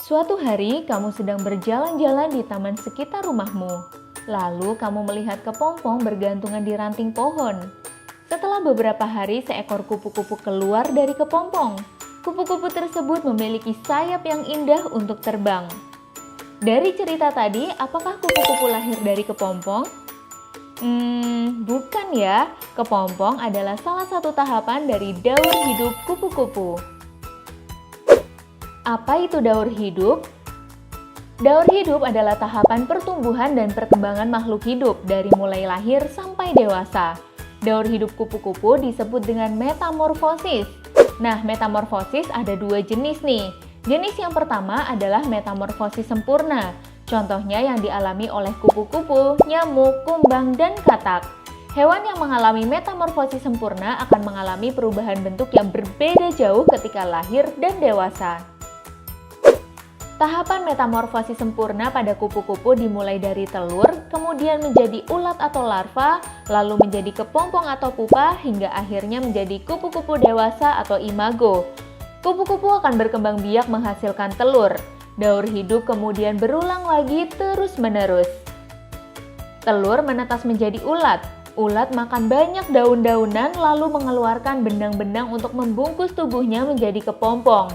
Suatu hari, kamu sedang berjalan-jalan di taman sekitar rumahmu. Lalu, kamu melihat kepompong bergantungan di ranting pohon. Setelah beberapa hari, seekor kupu-kupu keluar dari kepompong. Kupu-kupu tersebut memiliki sayap yang indah untuk terbang. Dari cerita tadi, apakah kupu-kupu lahir dari kepompong? Bukan ya. Kepompong adalah salah satu tahapan dari daur hidup kupu-kupu. Apa itu daur hidup? Daur hidup adalah tahapan pertumbuhan dan perkembangan makhluk hidup dari mulai lahir sampai dewasa. Daur hidup kupu-kupu disebut dengan metamorfosis. Nah, metamorfosis ada dua jenis nih. Jenis yang pertama adalah metamorfosis sempurna. Contohnya yang dialami oleh kupu-kupu, nyamuk, kumbang, dan katak. Hewan yang mengalami metamorfosis sempurna akan mengalami perubahan bentuk yang berbeda jauh ketika lahir dan dewasa. Tahapan metamorfosis sempurna pada kupu-kupu dimulai dari telur, kemudian menjadi ulat atau larva, lalu menjadi kepompong atau pupa, hingga akhirnya menjadi kupu-kupu dewasa atau imago. Kupu-kupu akan berkembang biak menghasilkan telur. Daur hidup kemudian berulang lagi terus-menerus. Telur menetas menjadi ulat. Ulat makan banyak daun-daunan lalu mengeluarkan benang-benang untuk membungkus tubuhnya menjadi kepompong.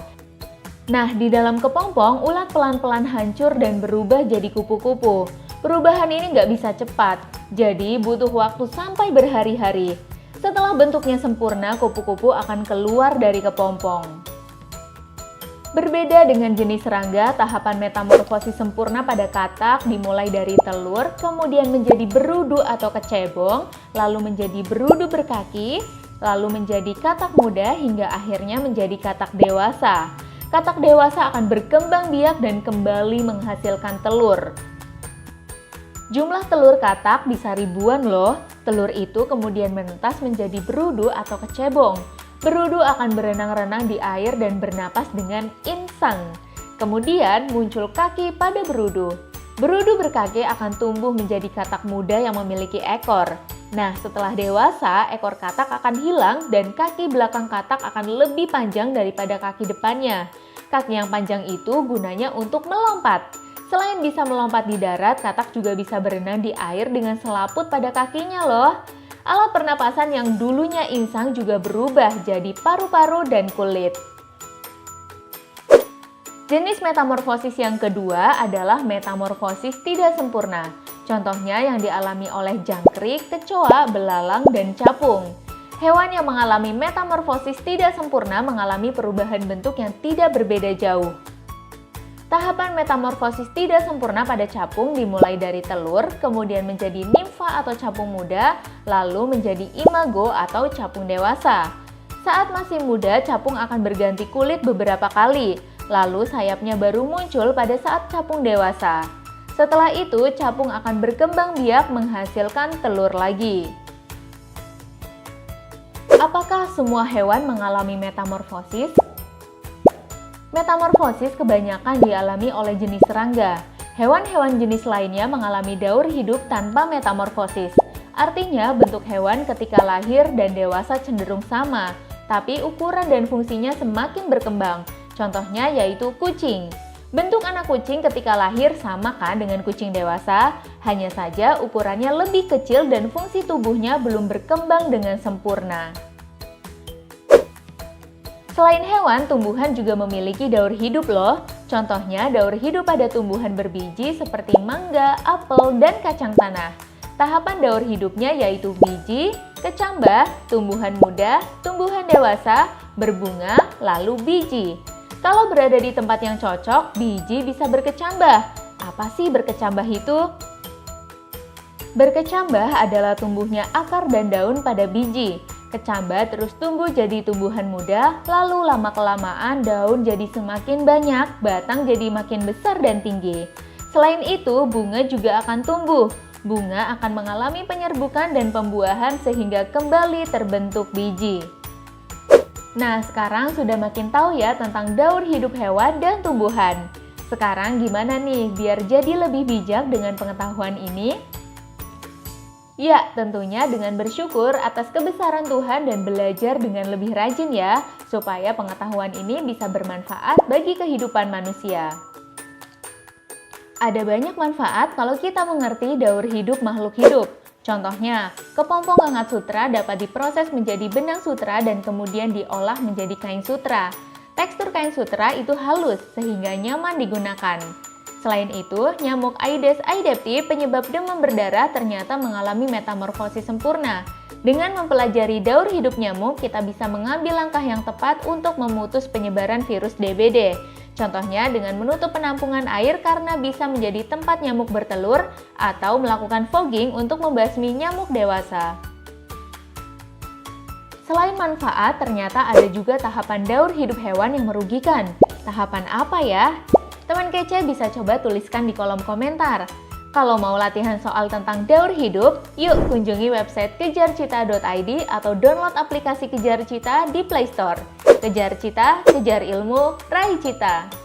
Nah, di dalam kepompong, ulat pelan-pelan hancur dan berubah jadi kupu-kupu. Perubahan ini nggak bisa cepat, jadi butuh waktu sampai berhari-hari. Setelah bentuknya sempurna, kupu-kupu akan keluar dari kepompong. Berbeda dengan jenis serangga, tahapan metamorfosis sempurna pada katak dimulai dari telur, kemudian menjadi berudu atau kecebong, lalu menjadi berudu berkaki, lalu menjadi katak muda, hingga akhirnya menjadi katak dewasa. Katak dewasa akan berkembang biak dan kembali menghasilkan telur. Jumlah telur katak bisa ribuan loh. Telur itu kemudian menetas menjadi berudu atau kecebong. Berudu akan berenang-renang di air dan bernapas dengan insang. Kemudian muncul kaki pada berudu. Berudu berkaki akan tumbuh menjadi katak muda yang memiliki ekor. Nah, setelah dewasa, ekor katak akan hilang dan kaki belakang katak akan lebih panjang daripada kaki depannya. Kaki yang panjang itu gunanya untuk melompat. Selain bisa melompat di darat, katak juga bisa berenang di air dengan selaput pada kakinya loh. Alat pernapasan yang dulunya insang juga berubah jadi paru-paru dan kulit. Jenis metamorfosis yang kedua adalah metamorfosis tidak sempurna. Contohnya yang dialami oleh jangkrik, kecoa, belalang, dan capung. Hewan yang mengalami metamorfosis tidak sempurna mengalami perubahan bentuk yang tidak berbeda jauh. Tahapan metamorfosis tidak sempurna pada capung dimulai dari telur, kemudian menjadi nimfa atau capung muda, lalu menjadi imago atau capung dewasa. Saat masih muda, capung akan berganti kulit beberapa kali, lalu sayapnya baru muncul pada saat capung dewasa. Setelah itu, capung akan berkembang biak menghasilkan telur lagi. Apakah semua hewan mengalami metamorfosis? Metamorfosis kebanyakan dialami oleh jenis serangga. Hewan-hewan jenis lainnya mengalami daur hidup tanpa metamorfosis. Artinya, bentuk hewan ketika lahir dan dewasa cenderung sama, tapi ukuran dan fungsinya semakin berkembang. Contohnya yaitu kucing. Bentuk anak kucing ketika lahir sama kan dengan kucing dewasa, hanya saja ukurannya lebih kecil dan fungsi tubuhnya belum berkembang dengan sempurna. Selain hewan, tumbuhan juga memiliki daur hidup loh. Contohnya daur hidup pada tumbuhan berbiji seperti mangga, apel, dan kacang tanah. Tahapan daur hidupnya yaitu biji, kecambah, tumbuhan muda, tumbuhan dewasa, berbunga, lalu biji. Kalau berada di tempat yang cocok, biji bisa berkecambah. Apa sih berkecambah itu? Berkecambah adalah tumbuhnya akar dan daun pada biji. Kecambah terus tumbuh jadi tumbuhan muda, lalu lama-kelamaan daun jadi semakin banyak, batang jadi makin besar dan tinggi. Selain itu, bunga juga akan tumbuh. Bunga akan mengalami penyerbukan dan pembuahan sehingga kembali terbentuk biji. Nah, sekarang sudah makin tahu ya tentang daur hidup hewan dan tumbuhan. Sekarang gimana nih biar jadi lebih bijak dengan pengetahuan ini? Ya, tentunya dengan bersyukur atas kebesaran Tuhan dan belajar dengan lebih rajin ya, supaya pengetahuan ini bisa bermanfaat bagi kehidupan manusia. Ada banyak manfaat kalau kita mengerti daur hidup makhluk hidup. Contohnya, kepompong Gangat Sutra dapat diproses menjadi benang sutra dan kemudian diolah menjadi kain sutra. Tekstur kain sutra itu halus sehingga nyaman digunakan. Selain itu, nyamuk Aedes aegypti penyebab demam berdarah ternyata mengalami metamorfosis sempurna. Dengan mempelajari daur hidup nyamuk, kita bisa mengambil langkah yang tepat untuk memutus penyebaran virus DBD. Contohnya dengan menutup penampungan air karena bisa menjadi tempat nyamuk bertelur atau melakukan fogging untuk membasmi nyamuk dewasa. Selain manfaat, ternyata ada juga tahapan daur hidup hewan yang merugikan. Tahapan apa ya? Teman kece bisa coba tuliskan di kolom komentar. Kalau mau latihan soal tentang daur hidup, yuk kunjungi website kejarcita.id atau download aplikasi Kejar Cita di Play Store. Kejar Cita, kejar ilmu, raih cita!